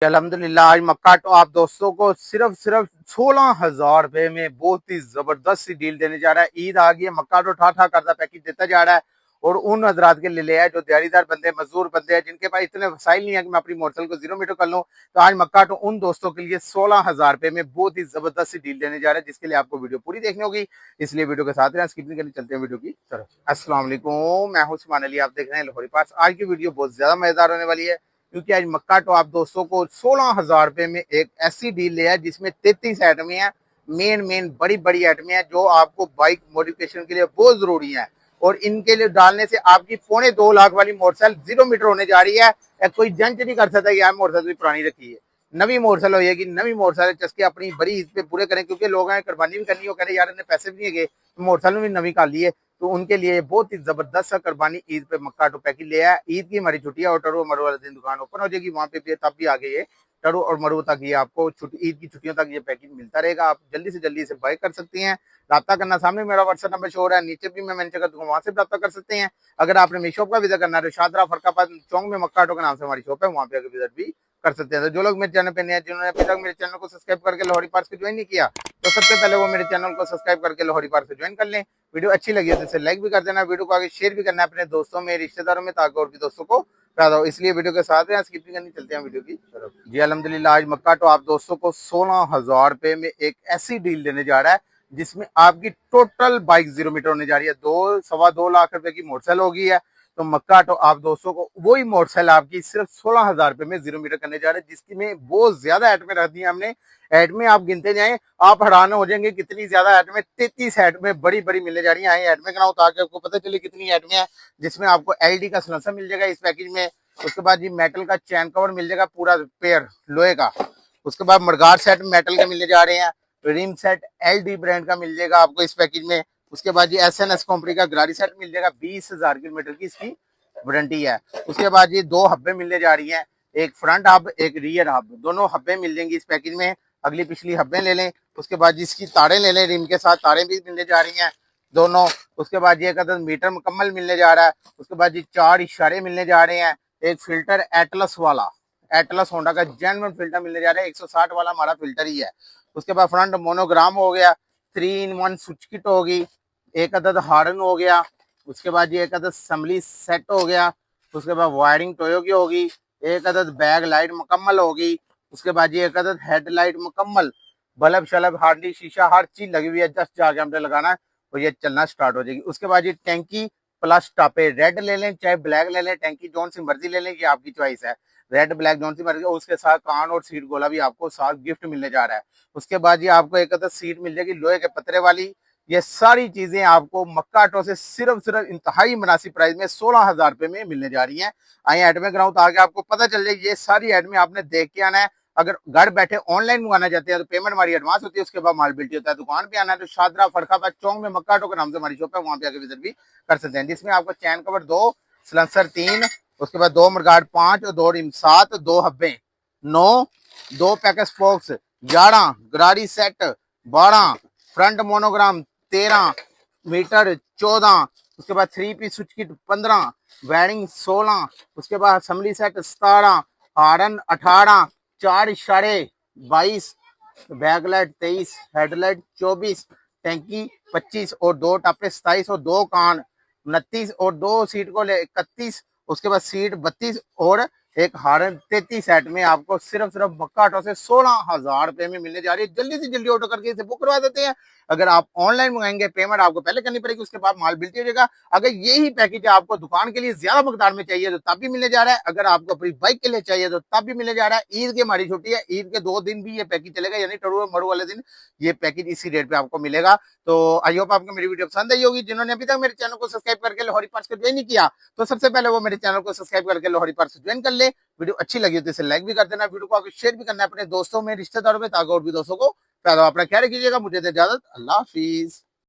अल्हम्दुलिल्लाह आज मक्का तो आप दोस्तों को सिर्फ 16,000 रुपए में बहुत ही जबरदस्त सी डील देने जा रहा है। ईद आ गई है, मक्का तो ठा ठा करता पैकेज देता जा रहा है और उन हजरात के लिए ले आया जो दिहाड़ीदार बंदे मजदूर बंदे हैं जिनके पास इतने वसाइल नहीं है कि मैं अपनी मोटरसाइकिल को 0 मीटर कर लूँ। तो आज मक्का तो उन दोस्तों के लिए 16,000 रुपए में बहुत ही जबरदस्त सी डील देने जा रहा है, जिसके लिए आपको वीडियो पूरी देखनी होगी। इसलिए वीडियो के साथ स्किप नहीं करनी, चलते हैं वीडियो की तरफ। अस्सलाम वालेकुम, मैं हूं उस्मान अली, आप देख रहे हैं लाहौरी पास। आज की वीडियो बहुत ज्यादा मजेदार होने वाली है क्योंकि आज मक्का तो आप दोस्तों को 16,000 रुपए में एक ऐसी डील लिया है जिसमें 33 आइटमें हैं, मेन बड़ी बड़ी आइटमें हैं जो आपको बाइक मॉडिफिकेशन के लिए बहुत जरूरी है। और इनके लिए डालने से आपकी 2.25 लाख वाली मोटरसाइकिल 0 मीटर होने जा रही है। कोई जंच नहीं कर सकता यार मोटरसाइकिल पुरानी रखी है, नवी मोटरसाइकिल होगी। नवी मोटरसाइकिल चस्के अपनी बड़ी ईद पे पूरे करें क्योंकि लोग हैं कुर्बानी भी करनी हो, कह रहे यार इन्हें पैसे भी नहीं गए, मोटरसाइकिल भी नवी कर लिए। तो उनके लिए बहुत ही जबरदस्त सा कुर्बानी ईद पे मक्का टू पैकेज ले आया। ईद की हमारी छुट्टियां और टरू मरू वाले दिन दुकान ओपन हो जाएगी, वहां पे तब भी आगे ये टरू और मरू तक ये आपको ईद की छुट्टियों तक ये पैकेज मिलता रहेगा। आप जल्दी से जल्दी इसे बाय कर सकती हैं। राब्ता करना, सामने मेरा व्हाट्सएप नंबर शो हो रहा है, नीचे भी मैं मेंशन कर दूंगा, वहां से राब्ता कर सकते हैं। अगर आपने मेरी शॉप का विजिट करना है तो शादरा फरकाबाद चौक में मक्का ऑटो के नाम से हमारी शॉप है, वहां पे आगे विजिट भी कर सकते हैं। तो जो लोग मेरे चैनल पे नए हैं, जिन्होंने अभी तक मेरे चैनल को सब्सक्राइब करके लाहौरी पार्स को ज्वाइन नहीं किया, तो सबसे पहले वो मेरे चैनल को सब्सक्राइब करके लाहौरी पार्स को ज्वाइन कर लें। वीडियो अच्छी लगी है तो इसे लाइक भी कर देना, वीडियो को आगे शेयर भी करना है अपने दोस्तों में, रिश्तेदारों में, ताकि और भी दोस्तों को फायदा हो। इसलिए वीडियो के साथ स्किप नहीं करनी, चलते हैं वीडियो की तरफ। जी अल्हम्दुलिल्लाह आज मक्का तो आप दोस्तों को 16,000 रुपए में एक ऐसी डील देने जा रहा है जिसमें आपकी टोटल बाइक 0 मीटर होने जा रही है। 2 सवा 2 लाख रुपए की मोटरसाइकिल होगी है। तो मक्का तो आप दोस्तों को वही मोटरसाइकिल आपकी सिर्फ 16,000 रुपए में 0 मीटर करने जा रहे हैं, जिसकी में बहुत ज्यादा एटमें रख दी हमने। एटमें आप गिनते जाएं, आप हैरान हो जाएंगे कितनी ज्यादा एटमें, 33 एटमें बड़ी बड़ी मिलने जा रही है। एटमें कराऊं ताकि आपको पता चले कितनी एटमें है। जिसमें आपको एलडी का सलेंसर मिल जाएगा इस पैकेज में। उसके बाद जी मेटल का चैन कवर मिल जाएगा पूरा पेयर लोहे का। उसके बाद मडगार्ड सेट मेटल के मिलने जा रहे हैं। रिम सेट एलडी ब्रांड का मिल जाएगा आपको इस पैकेज में। उसके बाद जी एसएनएस कंपनी का गाड़ी सेट मिल जाएगा, 20,000 किलोमीटर की इसकी वारंटी है। उसके बाद ये 2 हब्बे मिलने जा रही हैं, एक फ्रंट हब एक रियर हब, दोनों हब्बे मिल जाएंगी इस पैकेज में। अगली पिछली हब्बे ले लें। उसके बाद जिसकी तारें ले लें, रिम के साथ तारें भी मिलने जा रही हैं दोनों। उसके बाद ये एक मीटर मुकम्मल मिलने जा रहा है। उसके बाद जी 4 इशारे मिलने जा रहे हैं। एक फिल्टर एटलस वाला, एटलस होंडा का जेन्युइन फिल्टर मिलने जा रहा है, 160 वाला हमारा फिल्टर ही है। उसके बाद फ्रंट मोनोग्राम हो गया, 3-in-1 स्विच किट होगी, एक अदद हार्न हो गया। उसके बाद ये एक अदद असम्बली सेट हो गया। उसके बाद वायरिंग टोयो की होगी, एक अदद बैग लाइट मुकम्मल होगी। उसके बाद ये एक अदद हेडलाइट मुकम्मल, बल्ब शलब हार्डी शीशा हर चीज लगी हुई है, जस्ट जाके हमने लगाना है और ये चलना स्टार्ट हो जाएगी। उसके बाद ये टैंकी प्लस टापे, रेड ले लें चाहे ब्लैक ले लें, टैंकी जौन सी मर्जी ले लें, ये आपकी चॉइस है। रेड ब्लैक जौन सी मर्जी। उसके साथ कान और सीट गोला भी आपको साथ गिफ्ट मिलने जा रहा है। उसके बाद ये आपको एक अदद सीट मिल जाएगी लोहे के पतरे वाली। ये सारी चीजें आपको मक्का ऑटो से सिर्फ इंतहाई मुनासिब प्राइस में 16,000 रुपए में मिलने जा रही हैं। आइए एडमें कराऊं ताकि आपको पता चल जाए। ये सारी एडमें आपने देख के आना है। अगर घर बैठे ऑनलाइन मंगाना चाहते हैं तो पेमेंट हमारी एडवांस होती है, उसके बाद माल बिल्टी होता है। दुकान पे आना है तो शादरा फरखाबाद चौक में मक्का ऑटो के नाम से हमारी शॉप है, वहां पे आके विजिट भी कर सकते हैं। जिसमें आपको चैन कवर 2, सलेंसर 3, उसके बाद 2 मडगार्ड 5, 2 रिम 7, 2 हब्बे 9, 2 पैकेज स्पोक्स 11, गाड़ी सेट 12, फ्रंट मोनोग्राम 13, मीटर 14, उसके बाद 3 पीस स्विच किट 15, वायरिंग 16, उसके बाद असम्बली सेट 17, हार्न 18, 4 इशारे 22, बैकलाइट 23, हेडलाइट 24, टैंकी 25 और 2 टापे 27 और 2 कान 29 और 2 सीट को ले 31। उसके बाद सीट 32 और एक हार्न 33 सेट में आपको सिर्फ मक्का ऑटो से 16,000 रुपए में मिलने जा रही है। जल्दी से जल्दी ऑर्डर करके इसे बुक करवा देते हैं। अगर आप ऑनलाइन मंगाएंगे पेमेंट आपको पहले करनी पड़ेगी, उसके बाद माल बिल्टी हो जाएगा। अगर यही पैकेज आपको दुकान के लिए ज्यादा मकदार में चाहिए तो तब भी मिलने जा रहा है। अगर आपको अपनी बाइक के लिए चाहिए तो तब भी मिलने जा रहा है। ईद की हमारी छुट्टी है, ईद के 2 दिन भी ये पैकेज चलेगा, यानी टरू और मरू वाले दिन ये पैकेज इसी रेट पे आपको मिलेगा। तो आई होप आपको मेरी वीडियो पसंद आई होगी। जिन्होंने अभी तक मेरे चैनल को सब्सक्राइब करके लाहौरी पार्स को ज्वाइन नहीं किया तो सबसे पहले वो मेरे चैनल को सब्सक्राइब करके लाहौरी पार्स को ज्वाइन कर ले। वीडियो अच्छी लगी तो इसे लाइक भी कर देना, वीडियो को आगे शेयर भी करना है अपने दोस्तों में, रिश्तेदारों में, ताकि और भी दोस्तों को फायदा। अपना ख्याल रखिएगा। मुझे इजाजत, अल्लाह हाफिज।